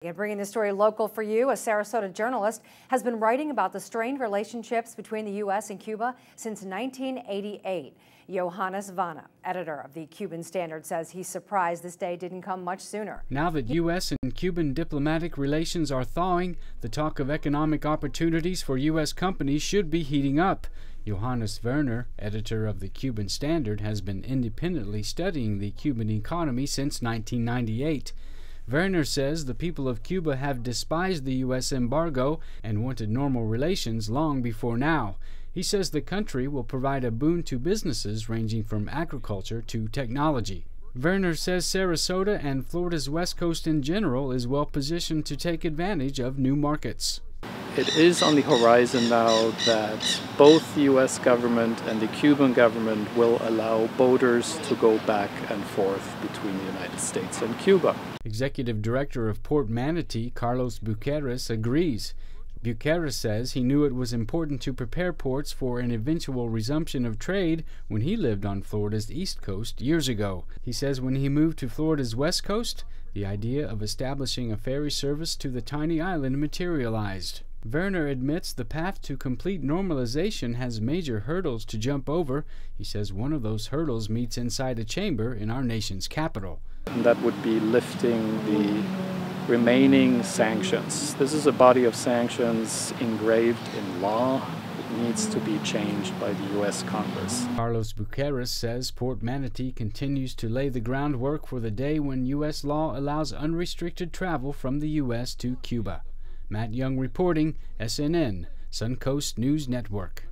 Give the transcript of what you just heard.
And bringing this story local for you, a Sarasota journalist has been writing about the strained relationships between the U.S. and Cuba since 1988. Johannes Vanna, editor of the Cuban Standard, says he's surprised this day didn't come much sooner. Now that U.S. and Cuban diplomatic relations are thawing, the talk of economic opportunities for U.S. companies should be heating up. Johannes Werner, editor of the Cuban Standard, has been independently studying the Cuban economy since 1998. Werner says the people of Cuba have despised the U.S. embargo and wanted normal relations long before now. He says the country will provide a boon to businesses ranging from agriculture to technology. Werner says Sarasota and Florida's West Coast in general is well positioned to take advantage of new markets. It is on the horizon now that both the U.S. government and the Cuban government will allow boaters to go back and forth between the United States and Cuba. Executive Director of Port Manatee, Carlos Buqueras, agrees. Buqueras says he knew it was important to prepare ports for an eventual resumption of trade when he lived on Florida's East Coast years ago. He says when he moved to Florida's West Coast, the idea of establishing a ferry service to the tiny island materialized. Werner admits the path to complete normalization has major hurdles to jump over. He says one of those hurdles meets inside a chamber in our nation's capital. And that would be lifting the remaining sanctions. This is a body of sanctions engraved in law. It needs to be changed by the U.S. Congress. Carlos Buqueras says Port Manatee continues to lay the groundwork for the day when U.S. law allows unrestricted travel from the U.S. to Cuba. Matt Young reporting, SNN, Suncoast News Network.